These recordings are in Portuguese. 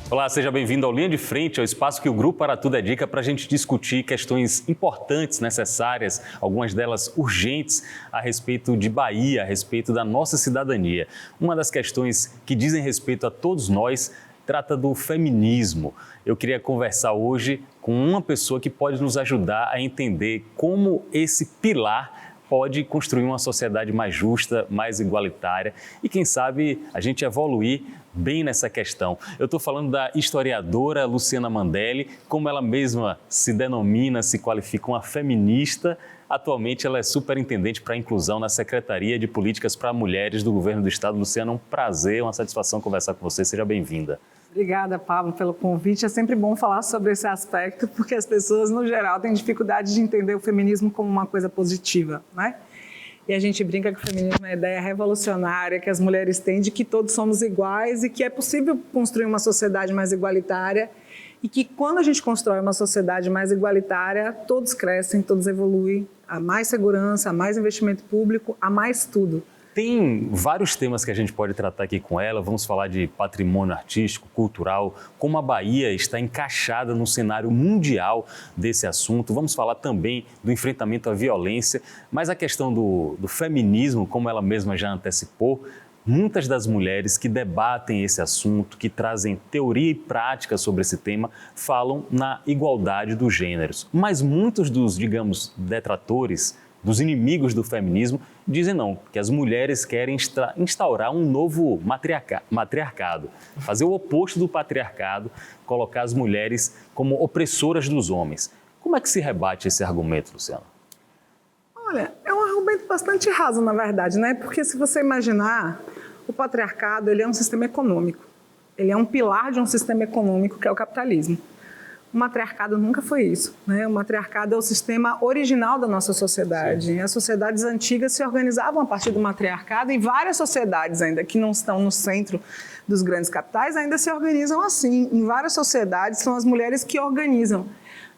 Olá, seja bem-vindo ao Linha de Frente, ao espaço que o Grupo Para Tudo é Dica para a gente discutir questões importantes, necessárias, algumas delas urgentes, a respeito de Bahia, a respeito da nossa cidadania. Uma das questões que dizem respeito a todos nós trata do feminismo. Eu queria conversar hoje com uma pessoa que pode nos ajudar a entender como esse pilar pode construir uma sociedade mais justa, mais igualitária e, quem sabe, a gente evoluir bem nessa questão. Eu estou falando da historiadora Luciana Mandelli, como ela mesma se denomina, se qualifica uma feminista. Atualmente ela é superintendente para a inclusão na Secretaria de Políticas para Mulheres do Governo do Estado. Luciana, um prazer, uma satisfação conversar com você. Seja bem-vinda. Obrigada, Pablo, pelo convite. É sempre bom falar sobre esse aspecto, porque as pessoas, no geral, têm dificuldade de entender o feminismo como uma coisa positiva, né? E a gente brinca que o feminismo é uma ideia revolucionária que as mulheres têm de que todos somos iguais e que é possível construir uma sociedade mais igualitária e que quando a gente constrói uma sociedade mais igualitária, todos crescem, todos evoluem, há mais segurança, há mais investimento público, há mais tudo. Tem vários temas que a gente pode tratar aqui com ela. Vamos falar de patrimônio artístico, cultural, como a Bahia está encaixada no cenário mundial desse assunto. Vamos falar também do enfrentamento à violência, mas a questão do feminismo, como ela mesma já antecipou, muitas das mulheres que debatem esse assunto, que trazem teoria e prática sobre esse tema, falam na igualdade dos gêneros. Mas muitos dos, digamos, detratores, dos inimigos do feminismo, dizem não, que as mulheres querem instaurar um novo matriarcado, fazer o oposto do patriarcado, colocar as mulheres como opressoras dos homens. Como é que se rebate esse argumento, Luciana? Olha, é um argumento bastante raso, na verdade, né? Porque se você imaginar, o patriarcado ele é um sistema econômico, ele é um pilar de um sistema econômico que é o capitalismo. O matriarcado nunca foi isso, né? O matriarcado é o sistema original da nossa sociedade. Sim. As sociedades antigas se organizavam a partir do matriarcado e várias sociedades ainda que não estão no centro dos grandes capitais ainda se organizam assim. Em várias sociedades são as mulheres que organizam.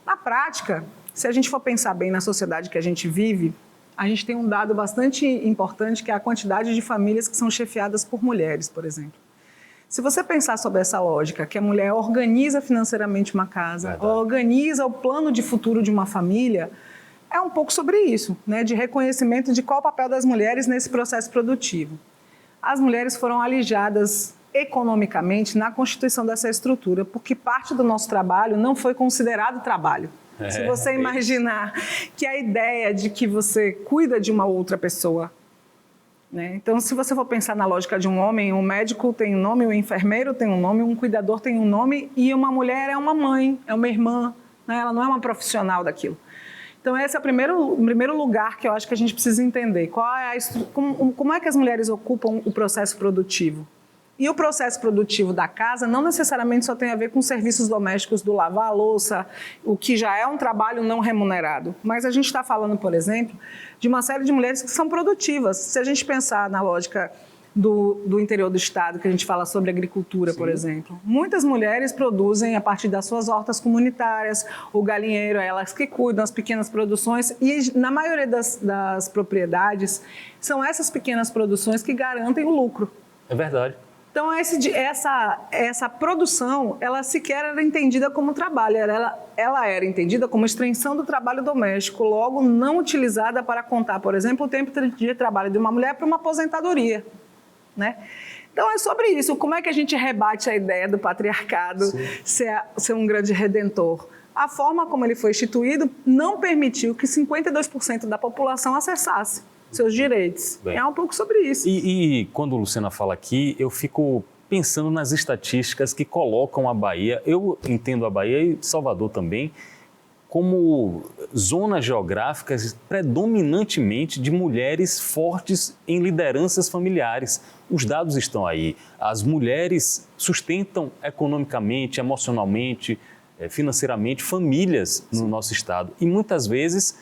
Na prática, se a gente for pensar bem na sociedade que a gente vive, a gente tem um dado bastante importante que é a quantidade de famílias que são chefiadas por mulheres, por exemplo. Se você pensar sobre essa lógica, que a mulher organiza financeiramente uma casa, organiza o plano de futuro de uma família, é um pouco sobre isso, né? De reconhecimento de qual o papel das mulheres nesse processo produtivo. As mulheres foram alijadas economicamente na constituição dessa estrutura, porque parte do nosso trabalho não foi considerado trabalho. Se você imaginar que a ideia de que você cuida de uma outra pessoa, né? Então, se você for pensar na lógica de um homem, um médico tem um nome, um enfermeiro tem um nome, um cuidador tem um nome e uma mulher é uma mãe, é uma irmã, né? Ela não é uma profissional daquilo. Então, esse é o primeiro lugar que eu acho que a gente precisa entender. Como é que as mulheres ocupam o processo produtivo? E o processo produtivo da casa não necessariamente só tem a ver com serviços domésticos do lavar a louça, o que já é um trabalho não remunerado. Mas a gente está falando, por exemplo, de uma série de mulheres que são produtivas. Se a gente pensar na lógica do interior do estado, que a gente fala sobre agricultura, por exemplo, muitas mulheres produzem a partir das suas hortas comunitárias, o galinheiro, elas que cuidam das pequenas produções e na maioria das propriedades são essas pequenas produções que garantem o lucro. É verdade. Então, essa produção, ela sequer era entendida como trabalho, ela era entendida como extensão do trabalho doméstico, logo não utilizada para contar, por exemplo, o tempo de trabalho de uma mulher para uma aposentadoria, né? Então, é sobre isso. Como é que a gente rebate a ideia do patriarcado ser um grande redentor? A forma como ele foi instituído não permitiu que 52% da população acessasse seus direitos. Bem, é um pouco sobre isso. E quando a Luciana fala aqui, eu fico pensando nas estatísticas que colocam a Bahia, eu entendo a Bahia e Salvador também, como zonas geográficas predominantemente de mulheres fortes em lideranças familiares. Os dados estão aí. As mulheres sustentam economicamente, emocionalmente, financeiramente famílias no nosso estado. E muitas vezes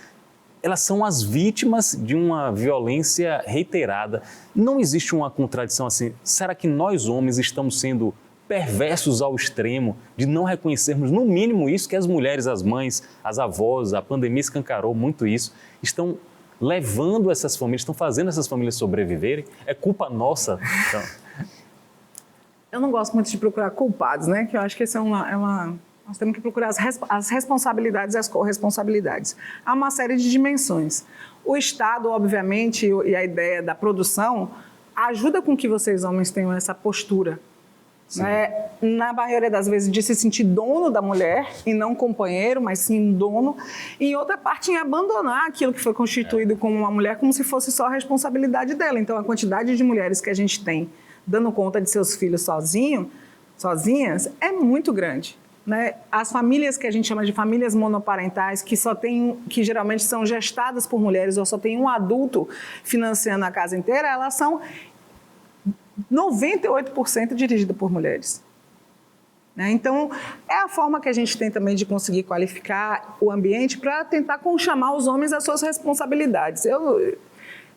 elas são as vítimas de uma violência reiterada. Não existe uma contradição assim. Será que nós homens estamos sendo perversos ao extremo de não reconhecermos, no mínimo, isso que as mulheres, as mães, as avós, a pandemia escancarou muito isso, estão levando essas famílias, estão fazendo essas famílias sobreviverem? É culpa nossa? Então... Eu não gosto muito de procurar culpados, né? Que eu acho que esse nós temos que procurar as responsabilidades e as corresponsabilidades. Há uma série de dimensões. O Estado, obviamente, e a ideia da produção ajuda com que vocês, homens, tenham essa postura. Né? Na maioria das vezes, de se sentir dono da mulher, e não companheiro, mas sim dono. E em outra parte, em abandonar aquilo que foi constituído como uma mulher, como se fosse só a responsabilidade dela. Então, a quantidade de mulheres que a gente tem dando conta de seus filhos sozinhas, é muito grande. Né? As famílias que a gente chama de famílias monoparentais, que geralmente são gestadas por mulheres ou só tem um adulto financiando a casa inteira, elas são 98% dirigidas por mulheres. Né? Então, é a forma que a gente tem também de conseguir qualificar o ambiente para tentar chamar os homens às suas responsabilidades.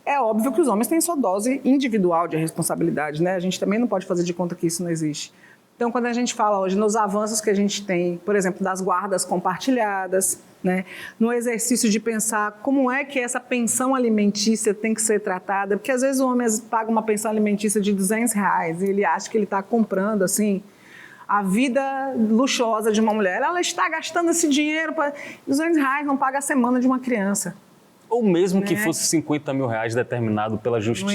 É óbvio que os homens têm sua dose individual de responsabilidade, né? A gente também não pode fazer de conta que isso não existe. Então, quando a gente fala hoje nos avanços que a gente tem, por exemplo, das guardas compartilhadas, né? No exercício de pensar como é que essa pensão alimentícia tem que ser tratada, porque às vezes o homem paga uma pensão alimentícia de R$200 e ele acha que ele está comprando, assim, a vida luxuosa de uma mulher. Ela está gastando esse dinheiro, R$200 não paga a semana de uma criança. Ou mesmo que fosse R$50 mil determinado pela justiça,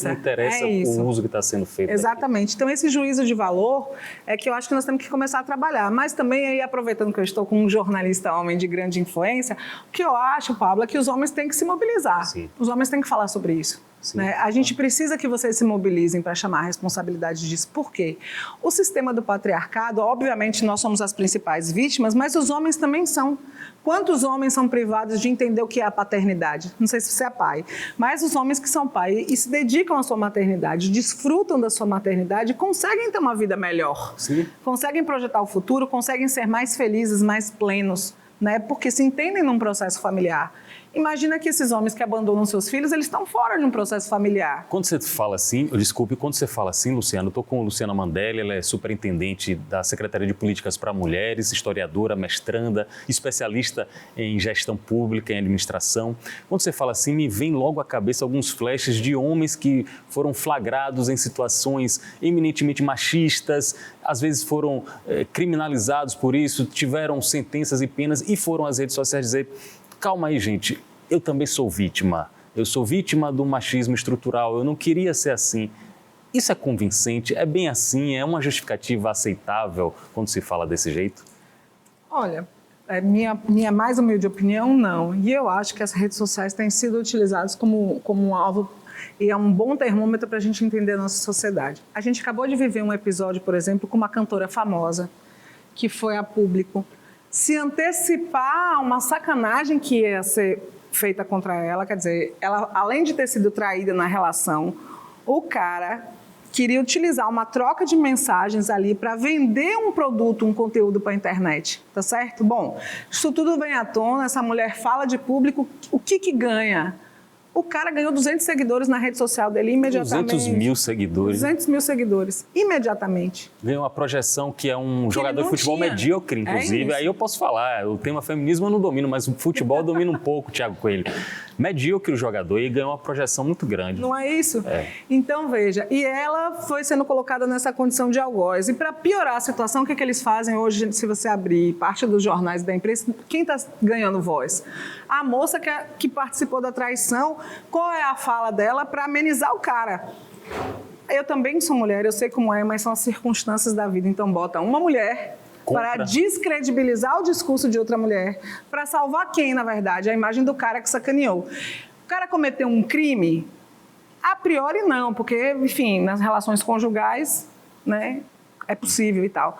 não interessa o uso que está sendo feito. Exatamente. Aqui. Então, esse juízo de valor é que eu acho que nós temos que começar a trabalhar. Mas também, aí, aproveitando que eu estou com um jornalista homem de grande influência, o que eu acho, Pablo, é que os homens têm que se mobilizar. Sim. Os homens têm que falar sobre isso. Né? A gente precisa que vocês se mobilizem para chamar a responsabilidade disso. Por quê? O sistema do patriarcado, obviamente, nós somos as principais vítimas, mas os homens também são. Quantos homens são privados de entender o que é a paternidade? Não sei se você é pai, mas os homens que são pai e se dedicam à sua maternidade, desfrutam da sua maternidade, conseguem ter uma vida melhor. Sim. Conseguem projetar o futuro, conseguem ser mais felizes, mais plenos, né? Porque se entendem num processo familiar. Imagina que esses homens que abandonam seus filhos, eles estão fora de um processo familiar. Quando você fala assim, quando você fala assim, Luciano, eu estou com a Luciana Mandelli, ela é superintendente da Secretaria de Políticas para Mulheres, historiadora, mestranda, especialista em gestão pública, em administração. Quando você fala assim, me vem logo à cabeça alguns flashes de homens que foram flagrados em situações eminentemente machistas, às vezes foram criminalizados por isso, tiveram sentenças e penas e foram às redes sociais dizer: calma aí, gente, eu também sou vítima. Eu sou vítima do machismo estrutural, eu não queria ser assim. Isso é convincente? É bem assim? É uma justificativa aceitável quando se fala desse jeito? Olha, minha mais humilde opinião, não. E eu acho que as redes sociais têm sido utilizadas como um alvo e é um bom termômetro para a gente entender a nossa sociedade. A gente acabou de viver um episódio, por exemplo, com uma cantora famosa que foi a público se antecipar a uma sacanagem que ia ser feita contra ela. Quer dizer, ela, além de ter sido traída na relação, o cara queria utilizar uma troca de mensagens ali para vender um produto, um conteúdo para a internet, tá certo? Bom, isso tudo vem à tona, essa mulher fala de público, o que ganha? O cara ganhou 200 seguidores na rede social dele imediatamente. 200 mil seguidores. 200 mil seguidores, imediatamente. Ganhou uma projeção que é um jogador de futebol medíocre, inclusive. Aí eu posso falar, o tema feminismo eu não domino, mas o futebol eu domino um pouco, Thiago Coelho. Medíocre o jogador e ganhou uma projeção muito grande. Não é isso? Então, veja, e ela foi sendo colocada nessa condição de algoz. E para piorar a situação, o que eles fazem hoje, se você abrir parte dos jornais da imprensa, quem está ganhando voz? A moça que participou da traição, qual é a fala dela para amenizar o cara? Eu também sou mulher, eu sei como é, mas são as circunstâncias da vida. Então, bota uma mulher para descredibilizar o discurso de outra mulher, para salvar quem, na verdade? A imagem do cara que sacaneou. O cara cometeu um crime? A priori não, porque, enfim, nas relações conjugais, né, é possível e tal.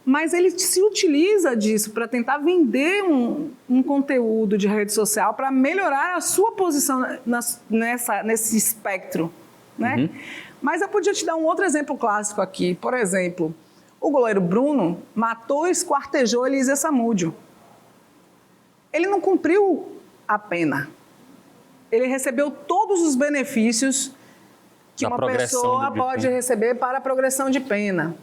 Mas ele se utiliza disso para tentar vender um conteúdo de rede social para melhorar a sua posição nesse espectro, né? Uhum. Mas eu podia te dar um outro exemplo clássico aqui. Por exemplo, o goleiro Bruno matou e esquartejou Elisa Samúdio. Ele não cumpriu a pena. Ele recebeu todos os benefícios que uma pessoa pode receber para a progressão de pena.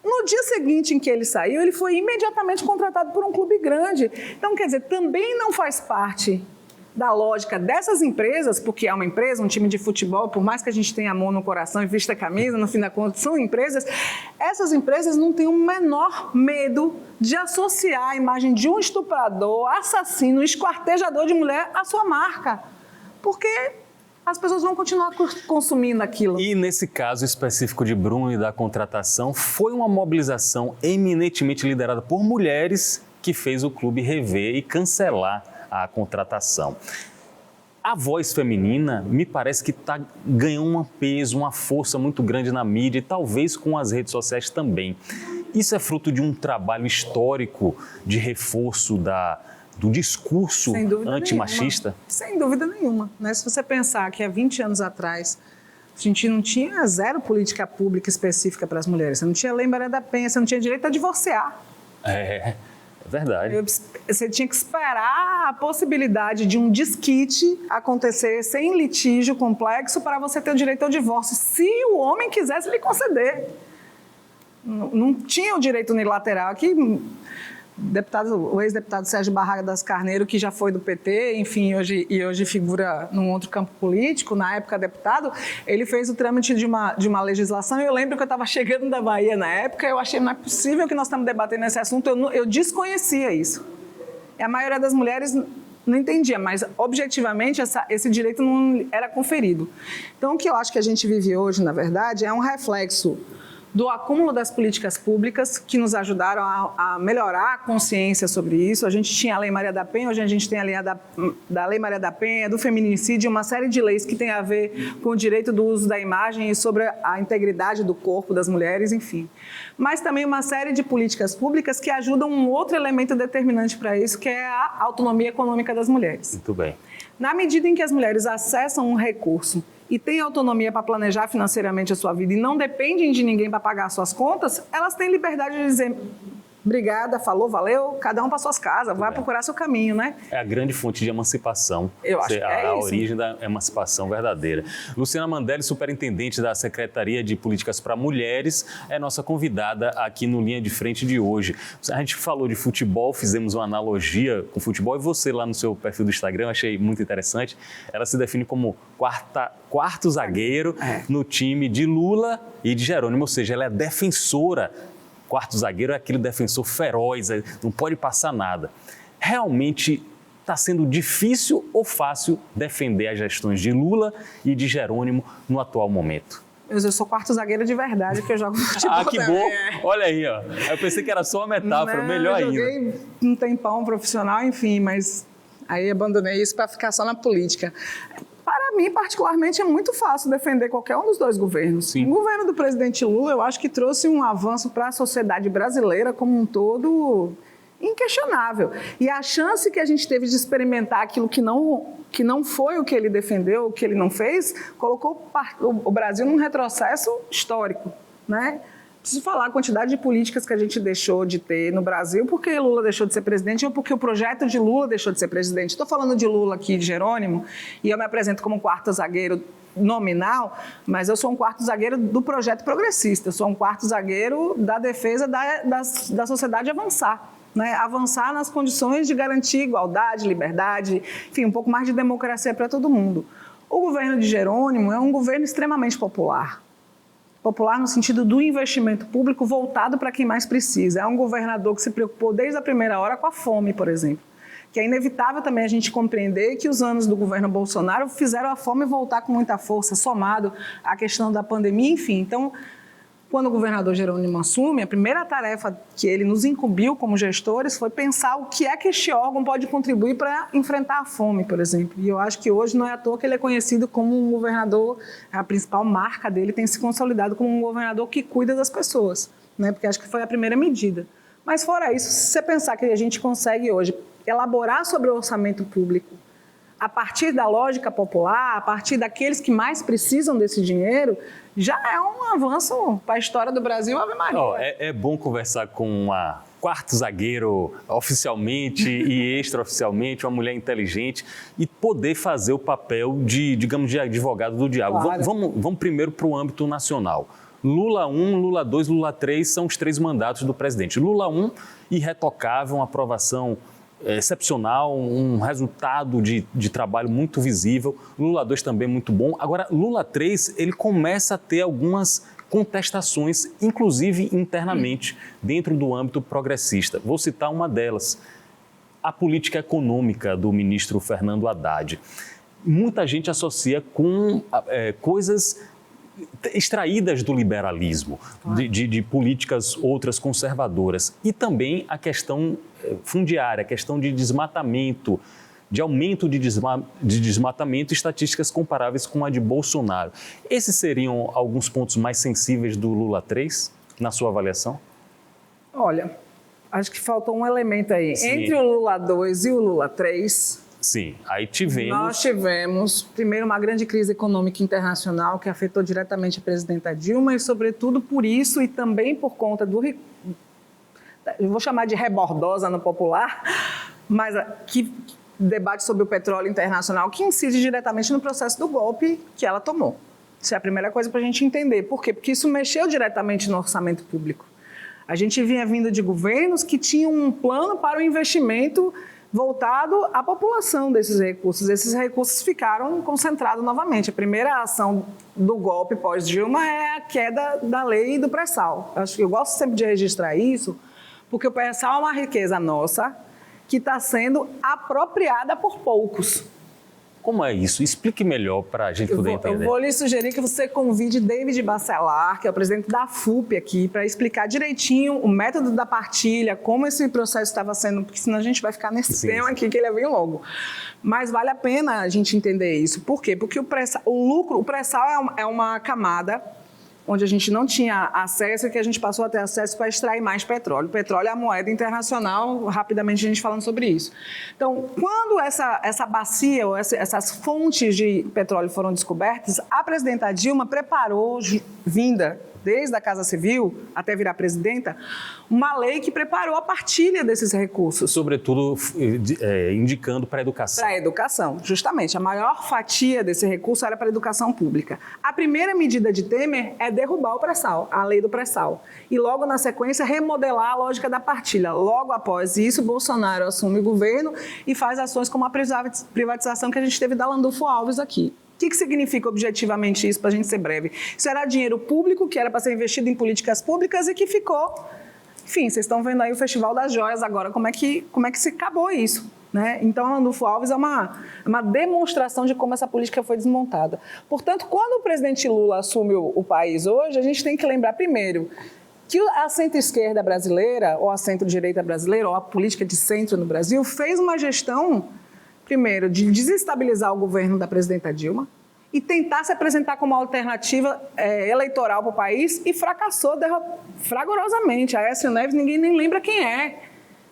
No dia seguinte em que ele saiu, ele foi imediatamente contratado por um clube grande. Então, quer dizer, também não faz parte da lógica dessas empresas, porque é uma empresa, um time de futebol, por mais que a gente tenha amor no coração e vista a camisa, no fim da conta, são empresas, essas empresas não têm o menor medo de associar a imagem de um estuprador, assassino, esquartejador de mulher à sua marca, porque as pessoas vão continuar consumindo aquilo. E nesse caso específico de Bruno e da contratação, foi uma mobilização eminentemente liderada por mulheres que fez o clube rever e cancelar a contratação. A voz feminina me parece que ganhou um peso, uma força muito grande na mídia e talvez com as redes sociais também. Isso é fruto de um trabalho histórico de reforço do discurso antimachista? Sem dúvida nenhuma. Né? Se você pensar que há 20 anos atrás a gente não tinha zero política pública específica para as mulheres, você não tinha Lei Maria da Penha, você não tinha direito a divorciar. É verdade. Você tinha que esperar a possibilidade de um desquite acontecer sem litígio complexo para você ter o direito ao divórcio, se o homem quisesse lhe conceder. Não tinha o direito unilateral. Aqui, o ex-deputado Sérgio Barraga das Carneiro, que já foi do PT, enfim, hoje figura num outro campo político, na época deputado, ele fez o trâmite de uma legislação, e eu lembro que eu estava chegando da Bahia na época, eu achei, não é possível que nós estamos debatendo esse assunto, eu desconhecia isso. E a maioria das mulheres não entendia, mas objetivamente esse direito não era conferido. Então, o que eu acho que a gente vive hoje, na verdade, é um reflexo do acúmulo das políticas públicas que nos ajudaram a melhorar a consciência sobre isso. A gente tinha a Lei Maria da Penha, hoje a gente tem a lei da Lei Maria da Penha, do feminicídio, uma série de leis que tem a ver com o direito do uso da imagem e sobre a integridade do corpo das mulheres, enfim. Mas também uma série de políticas públicas que ajudam um outro elemento determinante para isso, que é a autonomia econômica das mulheres. Muito bem. Na medida em que as mulheres acessam um recurso e têm autonomia para planejar financeiramente a sua vida e não dependem de ninguém para pagar suas contas, elas têm liberdade de dizer: obrigada, falou, valeu, cada um para suas casas, vai procurar seu caminho, né? É a grande fonte de emancipação. Eu acho que é a isso. origem da emancipação verdadeira. Luciana Mandelli, superintendente da Secretaria de Políticas para Mulheres, é nossa convidada aqui no Linha de Frente de hoje. A gente falou de futebol, fizemos uma analogia com futebol, e você lá no seu perfil do Instagram, achei muito interessante, ela se define como quarto zagueiro no time de Lula e de Jerônimo, ou seja, ela é defensora. Quarto zagueiro é aquele defensor feroz, não pode passar nada. Realmente está sendo difícil ou fácil defender as gestões de Lula e de Jerônimo no atual momento? Eu sou quarto zagueiro de verdade, porque eu jogo futebol. Que bom! Olha aí, ó. Eu pensei que era só uma metáfora, melhor ainda. Eu joguei um tempão profissional, enfim, mas aí abandonei isso para ficar só na política. Para mim, particularmente, é muito fácil defender qualquer um dos dois governos. Sim. O governo do presidente Lula, eu acho que trouxe um avanço para a sociedade brasileira como um todo inquestionável. E a chance que a gente teve de experimentar aquilo que não foi o que ele defendeu, o que ele não fez, colocou o Brasil num retrocesso histórico, né? Preciso falar a quantidade de políticas que a gente deixou de ter no Brasil porque Lula deixou de ser presidente ou porque o projeto de Lula deixou de ser presidente. Estou falando de Lula aqui, de Jerônimo, e eu me apresento como quarto zagueiro nominal, mas eu sou um quarto zagueiro do projeto progressista, eu sou um quarto zagueiro da defesa da sociedade avançar. Né? Avançar nas condições de garantir igualdade, liberdade, enfim, um pouco mais de democracia para todo mundo. O governo de Jerônimo é um governo extremamente popular. Popular no sentido do investimento público voltado para quem mais precisa. É um governador que se preocupou desde a primeira hora com a fome, por exemplo. Que é inevitável também a gente compreender que os anos do governo Bolsonaro fizeram a fome voltar com muita força, somado à questão da pandemia, enfim. Então, quando o governador Jerônimo assume, a primeira tarefa que ele nos incumbiu como gestores foi pensar o que é que este órgão pode contribuir para enfrentar a fome, por exemplo. E eu acho que hoje não é à toa que ele é conhecido como um governador, a principal marca dele tem se consolidado como um governador que cuida das pessoas, né? Porque acho que foi a primeira medida. Mas fora isso, se você pensar que a gente consegue hoje elaborar sobre o orçamento público a partir da lógica popular, a partir daqueles que mais precisam desse dinheiro, já é um avanço para a história do Brasil, Ave Maria. É bom conversar com uma quarto zagueiro oficialmente e extraoficialmente, uma mulher inteligente e poder fazer o papel de, digamos, de advogado do diabo. Claro. Vamos primeiro para o âmbito nacional. Lula 1, Lula 2, Lula 3 são os 3 mandatos do presidente. Lula 1, irretocável, uma aprovação excepcional, um resultado de trabalho muito visível. Lula 2 também muito bom. Agora, Lula 3, ele começa a ter algumas contestações, inclusive internamente, dentro do âmbito progressista. Vou citar uma delas, a política econômica do ministro Fernando Haddad. Muita gente associa com coisas extraídas do liberalismo, de políticas outras conservadoras. E também a questão fundiária, a questão de desmatamento, de aumento de desmatamento, estatísticas comparáveis com a de Bolsonaro. Esses seriam alguns pontos mais sensíveis do Lula 3, na sua avaliação? Olha, acho que falta um elemento aí. Sim. Entre o Lula 2 e o Lula 3... Sim, aí tivemos... Nós tivemos, primeiro, uma grande crise econômica internacional que afetou diretamente a presidenta Dilma e, sobretudo, por isso e também por conta do... Eu vou chamar de rebordosa no popular, mas que debate sobre o petróleo internacional que incide diretamente no processo do golpe que ela tomou. Isso é a primeira coisa para a gente entender. Por quê? Porque isso mexeu diretamente no orçamento público. A gente vinha vindo de governos que tinham um plano para o investimento voltado à população desses recursos. Esses recursos ficaram concentrados novamente. A primeira ação do golpe pós-Dilma é a queda da lei do pré-sal. Eu gosto sempre de registrar isso, porque o pré-sal é uma riqueza nossa que está sendo apropriada por poucos. Como é isso? Explique melhor para a gente poder entender. Eu vou lhe sugerir que você convide David Bacelar, que é o presidente da FUP aqui, para explicar direitinho o método da partilha, como esse processo estava sendo, porque senão a gente vai ficar nesse tema aqui que ele é bem longo. Mas vale a pena a gente entender isso. Por quê? Porque o pré-sal é uma camada onde a gente não tinha acesso e que a gente passou a ter acesso para extrair mais petróleo. O petróleo é a moeda internacional, rapidamente a gente falando sobre isso. Então, quando essa bacia ou essas fontes de petróleo foram descobertas, a presidenta Dilma preparou, vinda desde a Casa Civil até virar presidenta, uma lei que preparou a partilha desses recursos. Sobretudo indicando para a educação. Para a educação, justamente. A maior fatia desse recurso era para a educação pública. A primeira medida de Temer é derrubar o pré-sal, a lei do pré-sal. E logo na sequência remodelar a lógica da partilha. Logo após isso, Bolsonaro assume o governo e faz ações como a privatização que a gente teve da Landulfo Alves aqui. O que significa objetivamente isso, para a gente ser breve? Isso era dinheiro público, que era para ser investido em políticas públicas e que ficou... Enfim, vocês estão vendo aí o Festival das Joias agora, como é que se acabou isso, né? Então, a Landulfo Alves é uma demonstração de como essa política foi desmontada. Portanto, quando o presidente Lula assume o país hoje, a gente tem que lembrar, primeiro, que a centro-esquerda brasileira, ou a centro-direita brasileira, ou a política de centro no Brasil, fez uma gestão... Primeiro, de desestabilizar o governo da presidenta Dilma e tentar se apresentar como uma alternativa eleitoral para o país e fracassou fragorosamente. A Aécio Neves, ninguém nem lembra quem é.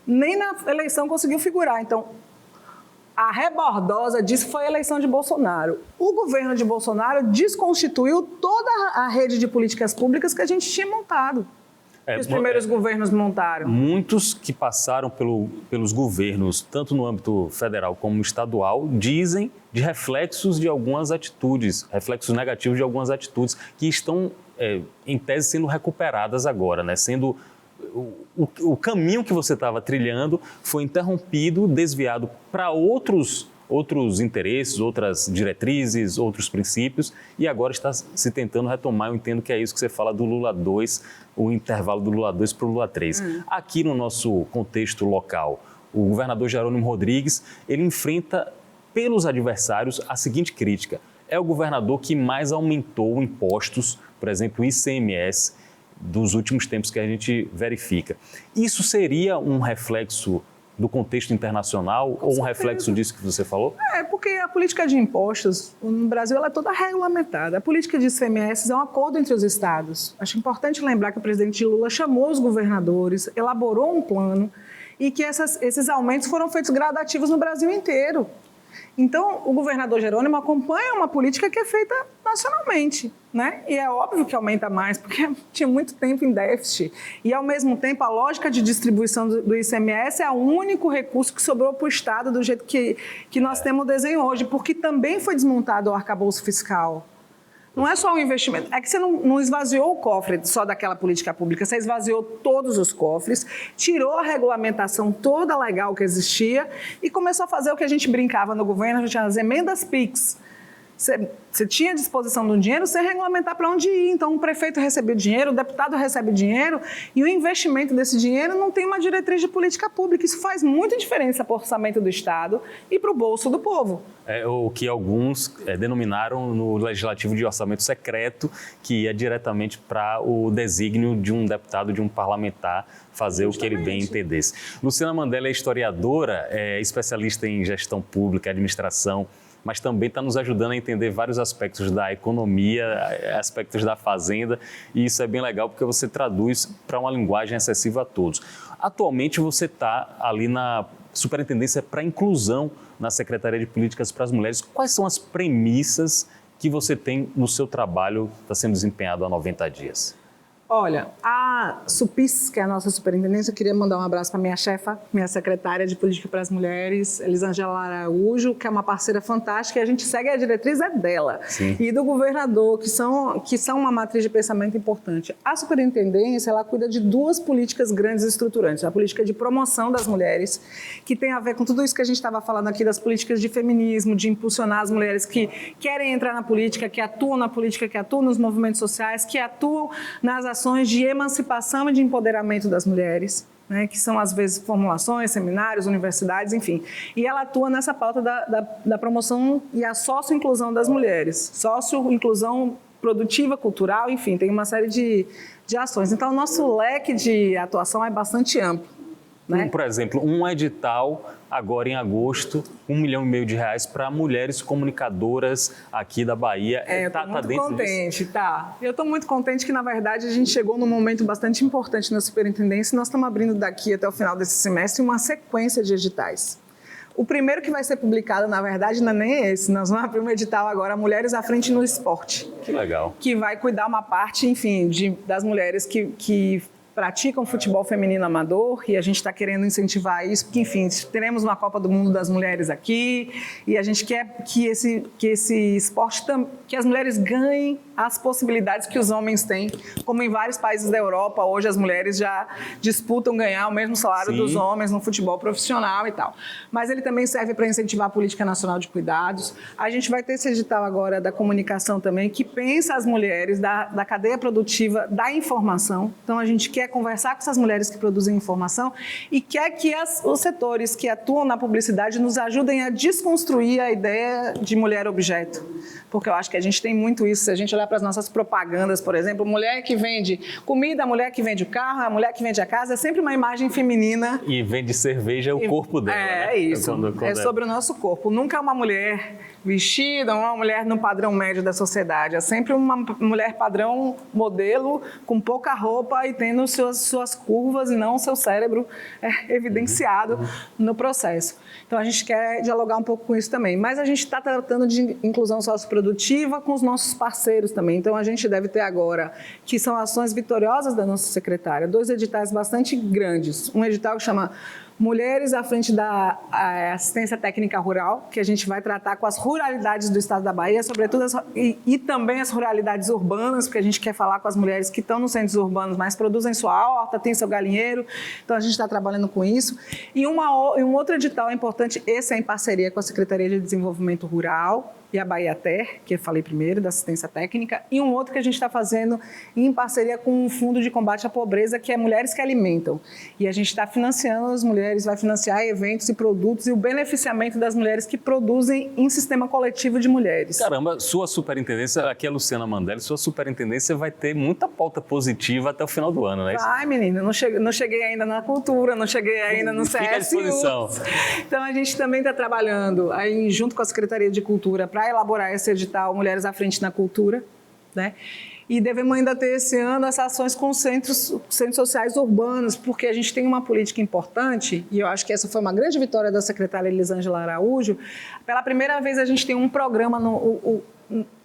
Nem na eleição conseguiu figurar. Então, a rebordosa disso foi a eleição de Bolsonaro. O governo de Bolsonaro desconstituiu toda a rede de políticas públicas que a gente tinha montado. Que os primeiros governos montaram. Muitos que passaram pelos governos, tanto no âmbito federal como estadual, dizem de reflexos de algumas atitudes, reflexos negativos de algumas atitudes que estão, em tese, sendo recuperadas agora, né? Sendo o caminho que você estava trilhando foi interrompido, desviado para outros interesses, outras diretrizes, outros princípios, e agora está se tentando retomar. Eu entendo que é isso que você fala do Lula 2, o intervalo do Lula 2 para o Lula 3. Aqui no nosso contexto local, o governador Jerônimo Rodrigues, ele enfrenta pelos adversários a seguinte crítica: é o governador que mais aumentou impostos, por exemplo, o ICMS, dos últimos tempos que a gente verifica. Isso seria um reflexo do contexto internacional ou um reflexo disso que você falou? Porque a política de impostos no Brasil ela é toda regulamentada. A política de ICMS é um acordo entre os estados. Acho importante lembrar que o presidente Lula chamou os governadores, elaborou um plano e que esses aumentos foram feitos gradativos no Brasil inteiro. Então, o governador Jerônimo acompanha uma política que é feita nacionalmente, né? E é óbvio que aumenta mais, porque tinha muito tempo em déficit. E, ao mesmo tempo, a lógica de distribuição do ICMS é o único recurso que sobrou para o Estado do jeito que nós temos o desenho hoje, porque também foi desmontado o arcabouço fiscal. Não é só um investimento, é que você não esvaziou o cofre só daquela política pública, você esvaziou todos os cofres, tirou a regulamentação toda legal que existia e começou a fazer o que a gente brincava no governo, a gente tinha as emendas PIX. Você tinha à disposição do dinheiro, você regulamentar para onde ir. Então, o prefeito recebe o dinheiro, o deputado recebe o dinheiro e o investimento desse dinheiro não tem uma diretriz de política pública. Isso faz muita diferença para o orçamento do Estado e para o bolso do povo. É o que alguns denominaram no Legislativo de orçamento secreto, que ia diretamente para o desígnio de um deputado, de um parlamentar, fazer justamente o que ele bem entendesse. Luciana Mandella é historiadora, é especialista em gestão pública, administração, mas também está nos ajudando a entender vários aspectos da economia, aspectos da fazenda, e isso é bem legal porque você traduz para uma linguagem acessível a todos. Atualmente você está ali na Superintendência para a Inclusão na Secretaria de Políticas para as Mulheres. Quais são as premissas que você tem no seu trabalho que está sendo desempenhado há 90 dias? Olha, a SUPIS, que é a nossa superintendência, eu queria mandar um abraço para minha chefa, minha secretária de Política para as Mulheres, Elisângela Araújo, que é uma parceira fantástica, e a gente segue a diretriz dela. Sim. E do governador, que são uma matriz de pensamento importante. A superintendência, ela cuida de duas políticas grandes e estruturantes. A política de promoção das mulheres, que tem a ver com tudo isso que a gente estava falando aqui, das políticas de feminismo, de impulsionar as mulheres que querem entrar na política, que atuam na política, que atuam nos movimentos sociais, que atuam nas ações de emancipação e de empoderamento das mulheres, né, que são, às vezes, formulações, seminários, universidades, enfim. E ela atua nessa pauta da promoção e a sócio-inclusão das mulheres, sócio-inclusão produtiva, cultural, enfim, tem uma série de ações. Então, o nosso leque de atuação é bastante amplo. Né? Por exemplo, um edital agora em agosto, R$1,5 milhão para mulheres comunicadoras aqui da Bahia. Eu estou muito contente, tá? Eu estou muito contente que, na verdade, a gente chegou num momento bastante importante na superintendência e nós estamos abrindo daqui até o final desse semestre uma sequência de editais. O primeiro que vai ser publicado, na verdade, não é nem esse. Nós vamos abrir um edital agora, Mulheres à Frente no Esporte. Que legal. Que vai cuidar uma parte, enfim, das mulheres que praticam futebol feminino amador e a gente está querendo incentivar isso, porque, enfim, teremos uma Copa do Mundo das Mulheres aqui e a gente quer que esse esporte, que as mulheres ganhem as possibilidades que os homens têm, como em vários países da Europa, hoje as mulheres já disputam ganhar o mesmo salário Sim. dos homens no futebol profissional e tal. Mas ele também serve para incentivar a Política Nacional de Cuidados. A gente vai ter esse edital agora da comunicação também, que pensa as mulheres da cadeia produtiva da informação. Então, a gente quer conversar com essas mulheres que produzem informação e quer que os setores que atuam na publicidade nos ajudem a desconstruir a ideia de mulher-objeto. Porque eu acho que a gente tem muito isso. Se a gente olhar para as nossas propagandas, por exemplo, mulher que vende comida, a mulher que vende o carro, a mulher que vende a casa, é sempre uma imagem feminina. E vende cerveja, é o corpo dela. É isso, é sobre o nosso corpo. Nunca é uma mulher vestida, uma mulher no padrão médio da sociedade. É sempre uma mulher padrão modelo, com pouca roupa e tendo suas curvas e não o seu cérebro evidenciado no processo. Então, a gente quer dialogar um pouco com isso também. Mas a gente está tratando de inclusão socioprodutiva com os nossos parceiros também. Então, a gente deve ter agora, que são ações vitoriosas da nossa secretária, 2 editais bastante grandes. Um edital que chama Mulheres à Frente da Assistência Técnica Rural, que a gente vai tratar com as ruralidades do estado da Bahia, sobretudo e também as ruralidades urbanas, porque a gente quer falar com as mulheres que estão nos centros urbanos, mas produzem sua horta, têm seu galinheiro, então a gente está trabalhando com isso. E um outro edital importante, esse é em parceria com a Secretaria de Desenvolvimento Rural e a Bahia Ter, que eu falei primeiro, da assistência técnica, e um outro que a gente está fazendo em parceria com o Fundo de Combate à Pobreza, que é Mulheres que Alimentam. E a gente está financiando as mulheres, vai financiar eventos e produtos e o beneficiamento das mulheres que produzem em sistema coletivo de mulheres. Caramba, sua superintendência, aqui é a Luciana Mandella, sua superintendência vai ter muita pauta positiva até o final do ano, né? Vai, menina, não cheguei ainda na cultura, não cheguei ainda no CSU. Fica à disposição. Então, a gente também está trabalhando aí junto com a Secretaria de Cultura para elaborar esse edital Mulheres à Frente na Cultura, né? E devemos ainda ter esse ano essas ações com centros sociais urbanos, porque a gente tem uma política importante, e eu acho que essa foi uma grande vitória da secretária Elisângela Araújo. Pela primeira vez a gente tem um programa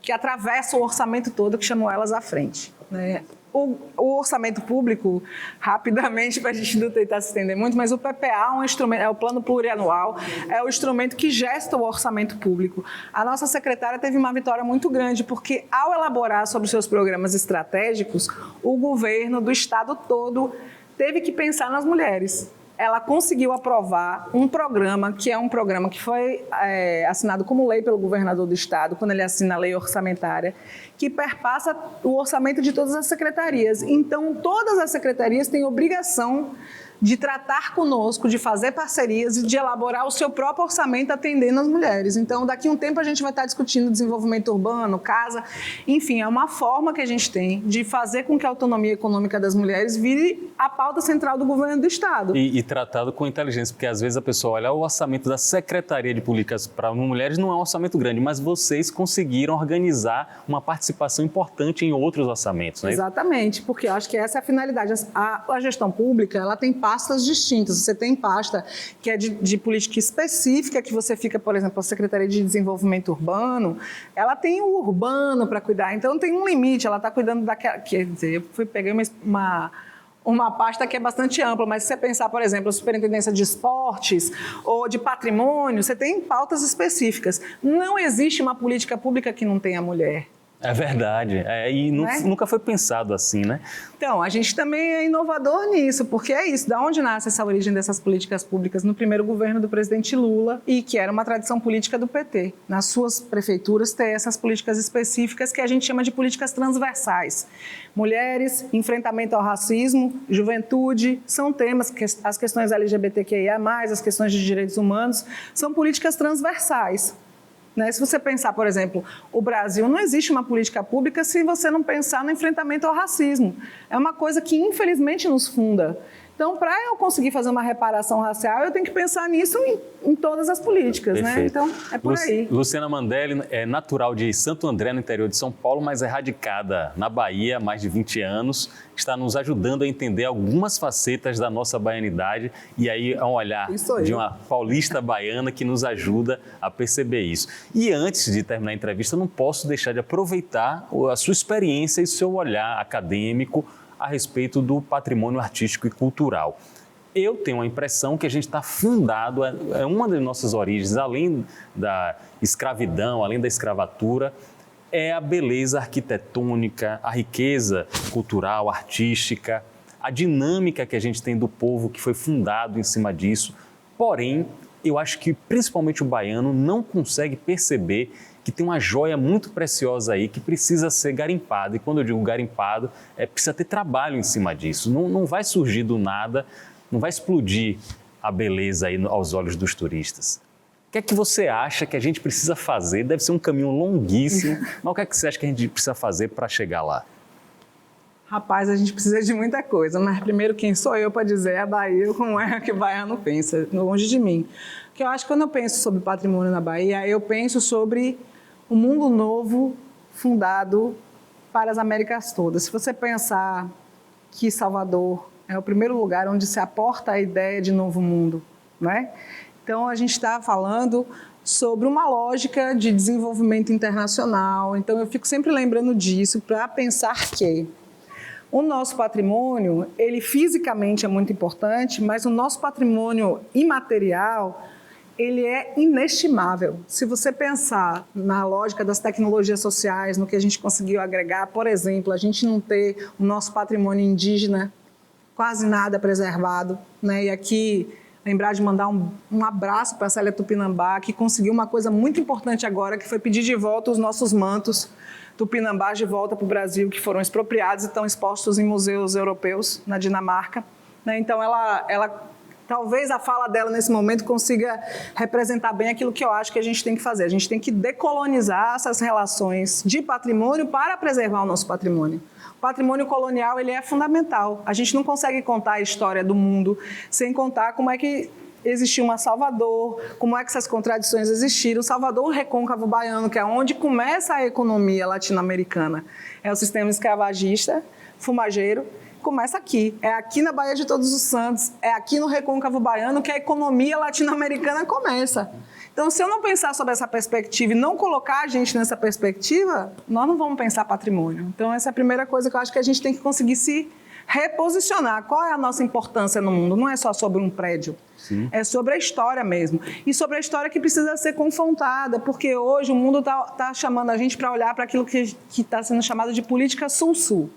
que atravessa o orçamento todo, que chamou elas à frente, né? O orçamento público, rapidamente, para a gente não tentar se estender muito, mas o PPA é um instrumento, é o plano plurianual, é o instrumento que gesta o orçamento público. A nossa secretária teve uma vitória muito grande, porque ao elaborar sobre os seus programas estratégicos, o governo do estado todo teve que pensar nas mulheres. Ela conseguiu aprovar um programa, que é um programa que foi assinado como lei pelo governador do estado, quando ele assina a lei orçamentária, que perpassa o orçamento de todas as secretarias. Então, todas as secretarias têm obrigação de tratar conosco, de fazer parcerias e de elaborar o seu próprio orçamento atendendo as mulheres. Então, daqui a um tempo a gente vai estar discutindo desenvolvimento urbano, casa, enfim, é uma forma que a gente tem de fazer com que a autonomia econômica das mulheres vire a pauta central do governo do estado. E tratado com inteligência, porque às vezes a pessoa olha o orçamento da Secretaria de Políticas para Mulheres, não é um orçamento grande, mas vocês conseguiram organizar uma participação importante em outros orçamentos, não é? Exatamente, porque eu acho que essa é a finalidade. A gestão pública, ela tem pastas distintas. Você tem pasta que é de política específica, que você fica, por exemplo, a Secretaria de Desenvolvimento Urbano, ela tem o urbano para cuidar, então tem um limite, ela está cuidando daquela... Quer dizer, peguei uma pasta que é bastante ampla, mas se você pensar, por exemplo, a Superintendência de Esportes ou de Patrimônio, você tem pautas específicas. Não existe uma política pública que não tenha mulher. É verdade, e nunca foi pensado assim, né? Então, a gente também é inovador nisso, porque é isso, da onde nasce essa origem dessas políticas públicas? No primeiro governo do presidente Lula, e que era uma tradição política do PT. Nas suas prefeituras tem essas políticas específicas que a gente chama de políticas transversais. Mulheres, enfrentamento ao racismo, juventude, são temas, as questões LGBTQIA+, as questões de direitos humanos, são políticas transversais. Se você pensar, por exemplo, o Brasil, não existe uma política pública se você não pensar no enfrentamento ao racismo. É uma coisa que, infelizmente, nos funda. Então, para eu conseguir fazer uma reparação racial, eu tenho que pensar nisso em todas as políticas, né? Então, é por aí. Luciana Mandelli é natural de Santo André, no interior de São Paulo, mas é radicada na Bahia há mais de 20 anos. Está nos ajudando a entender algumas facetas da nossa baianidade. E aí é um olhar de uma paulista baiana que nos ajuda a perceber isso. E antes de terminar a entrevista, eu não posso deixar de aproveitar a sua experiência e seu olhar acadêmico a respeito do patrimônio artístico e cultural. Eu tenho a impressão que a gente está fundado, é uma das nossas origens, além da escravidão, além da escravatura, é a beleza arquitetônica, a riqueza cultural, artística, a dinâmica que a gente tem do povo que foi fundado em cima disso. Porém, eu acho que principalmente o baiano não consegue perceber que tem uma joia muito preciosa aí que precisa ser garimpada. E quando eu digo garimpado, precisa ter trabalho em cima disso. Não vai surgir do nada, não vai explodir a beleza aí aos olhos dos turistas. O que é que você acha que a gente precisa fazer? Deve ser um caminho longuíssimo, mas o que é que você acha que a gente precisa fazer para chegar lá? Rapaz, a gente precisa de muita coisa, mas primeiro quem sou eu para dizer a Bahia como é que o baiano pensa, longe de mim. Porque eu acho que quando eu penso sobre patrimônio na Bahia, eu penso sobre um mundo novo fundado para as Américas todas. Se você pensar que Salvador é o primeiro lugar onde se aporta a ideia de novo mundo, né? Então, a gente está falando sobre uma lógica de desenvolvimento internacional. Então, eu fico sempre lembrando disso para pensar que o nosso patrimônio, ele fisicamente é muito importante, mas o nosso patrimônio imaterial, ele é inestimável. Se você pensar na lógica das tecnologias sociais, no que a gente conseguiu agregar, por exemplo, a gente não ter o nosso patrimônio indígena, quase nada preservado, né? E aqui, lembrar de mandar um abraço para a Célia Tupinambá, que conseguiu uma coisa muito importante agora, que foi pedir de volta os nossos mantos tupinambás de volta para o Brasil, que foram expropriados e estão expostos em museus europeus, na Dinamarca, né? Então, talvez a fala dela nesse momento consiga representar bem aquilo que eu acho que a gente tem que fazer. A gente tem que decolonizar essas relações de patrimônio para preservar o nosso patrimônio. O patrimônio colonial, ele é fundamental. A gente não consegue contar a história do mundo sem contar como é que existiu uma Salvador, como é que essas contradições existiram. Salvador, o recôncavo baiano, que é onde começa a economia latino-americana. É o sistema escravagista, fumageiro, começa aqui. É aqui na Baía de Todos os Santos, é aqui no recôncavo baiano que a economia latino-americana começa. Então, se eu não pensar sobre essa perspectiva e não colocar a gente nessa perspectiva, nós não vamos pensar patrimônio. Então, essa é a primeira coisa que eu acho que a gente tem que conseguir se reposicionar. Qual é a nossa importância no mundo? Não é só sobre um prédio. Sim. É sobre a história mesmo. E sobre a história que precisa ser confrontada, porque hoje o mundo está chamando a gente para olhar para aquilo que está sendo chamado de política sul-sul.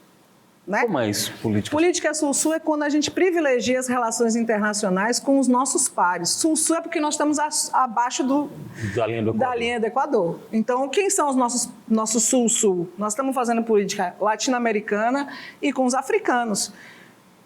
Né? Como é isso, política? Política sul-sul é quando a gente privilegia as relações internacionais com os nossos pares. Sul-sul é porque nós estamos abaixo da linha do Equador. Então, quem são os nossos sul-sul? Nós estamos fazendo política latino-americana e com os africanos.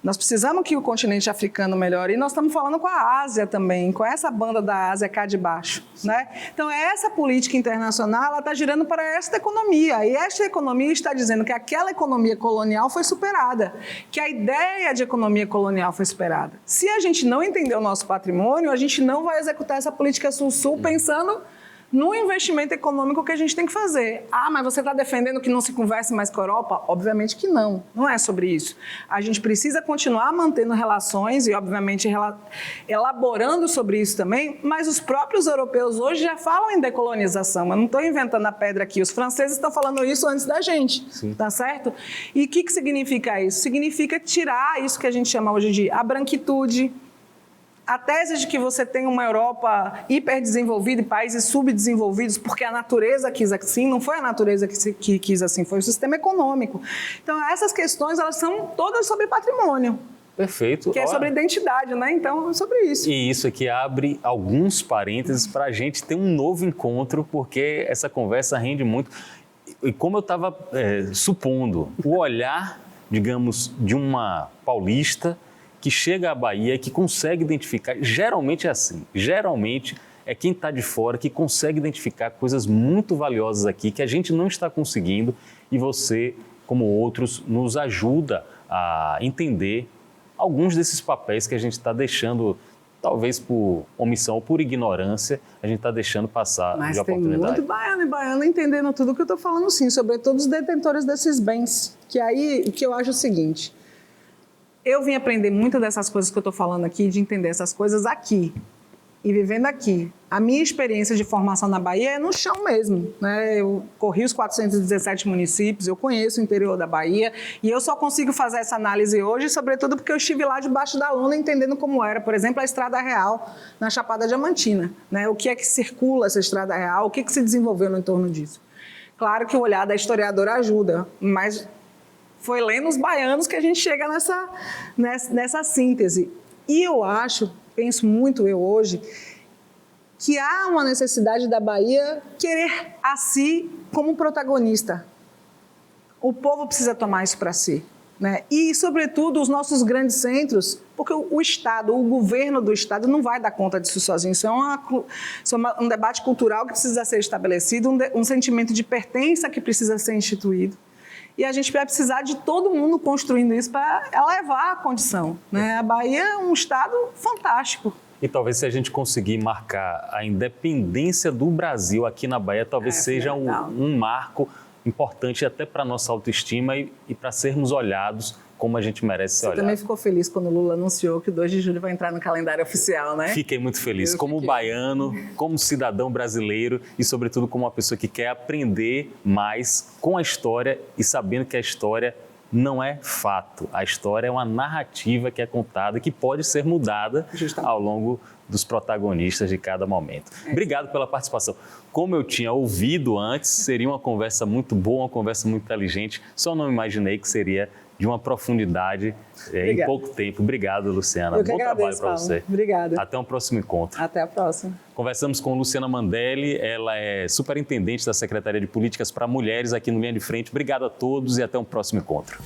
Nós precisamos que o continente africano melhore e nós estamos falando com a Ásia também, com essa banda da Ásia cá de baixo. Né? Então, essa política internacional ela está girando para esta economia e esta economia está dizendo que aquela economia colonial foi superada, que a ideia de economia colonial foi superada. Se a gente não entender o nosso patrimônio, a gente não vai executar essa política sul-sul pensando no investimento econômico que a gente tem que fazer. Ah, mas você está defendendo que não se converse mais com a Europa? Obviamente que não, não é sobre isso. A gente precisa continuar mantendo relações e, obviamente, elaborando sobre isso também, mas os próprios europeus hoje já falam em decolonização. Eu não estou inventando a pedra aqui, os franceses estão falando isso antes da gente, Sim. Tá certo? E o que significa isso? Significa tirar isso que a gente chama hoje de a branquitude, a tese de que você tem uma Europa hiperdesenvolvida e países subdesenvolvidos porque a natureza quis assim, não foi a natureza que quis assim, foi o sistema econômico. Então, essas questões, elas são todas sobre patrimônio. Perfeito. Que é sobre identidade, né? Então, é sobre isso. E isso aqui abre alguns parênteses para a gente ter um novo encontro, porque essa conversa rende muito. E como eu estava supondo, o olhar, digamos, de uma paulista que chega à Bahia e que consegue identificar, geralmente é assim, geralmente é quem está de fora que consegue identificar coisas muito valiosas aqui que a gente não está conseguindo e você, como outros, nos ajuda a entender alguns desses papéis que a gente está deixando, talvez por omissão ou por ignorância, a gente está deixando passar de oportunidade. Mas tem muito baiano e baiana entendendo tudo que eu estou falando, sim, sobretudo os detentores desses bens, que aí o que eu acho é o seguinte: eu vim aprender muito dessas coisas que eu estou falando aqui, de entender essas coisas aqui e vivendo aqui. A minha experiência de formação na Bahia é no chão mesmo, né? Eu corri os 417 municípios, eu conheço o interior da Bahia e eu só consigo fazer essa análise hoje, sobretudo porque eu estive lá debaixo da lona entendendo como era, por exemplo, a Estrada Real na Chapada Diamantina, né? O que é que circula essa Estrada Real, o que se desenvolveu no entorno disso. Claro que o olhar da historiadora ajuda, mas foi lendo os baianos que a gente chega nessa síntese. E eu penso muito eu hoje, que há uma necessidade da Bahia querer a si como protagonista. O povo precisa tomar isso para si. Né? E, sobretudo, os nossos grandes centros, porque o Estado, o governo do Estado não vai dar conta disso sozinho. Isso é um debate cultural que precisa ser estabelecido, um sentimento de pertença que precisa ser instituído. E a gente vai precisar de todo mundo construindo isso para elevar a condição. Né? A Bahia é um estado fantástico. E talvez se a gente conseguir marcar a independência do Brasil aqui na Bahia, talvez seja um marco importante até para a nossa autoestima e para sermos olhados como a gente merece ser olhado. Você também ficou feliz quando o Lula anunciou que o 2 de julho vai entrar no calendário oficial, né? Fiquei muito feliz, como baiano, como cidadão brasileiro e, sobretudo, como uma pessoa que quer aprender mais com a história e sabendo que a história não é fato. A história é uma narrativa que é contada e que pode ser mudada ao longo dos protagonistas de cada momento. Obrigado pela participação. Como eu tinha ouvido antes, seria uma conversa muito boa, uma conversa muito inteligente, só não imaginei que seria de uma profundidade em pouco tempo. Obrigado, Luciana. Bom trabalho para você. Obrigada. Até um próximo encontro. Até a próxima. Conversamos com Luciana Mandelli, ela é superintendente da Secretaria de Políticas para Mulheres aqui no Linha de Frente. Obrigado a todos e até um próximo encontro.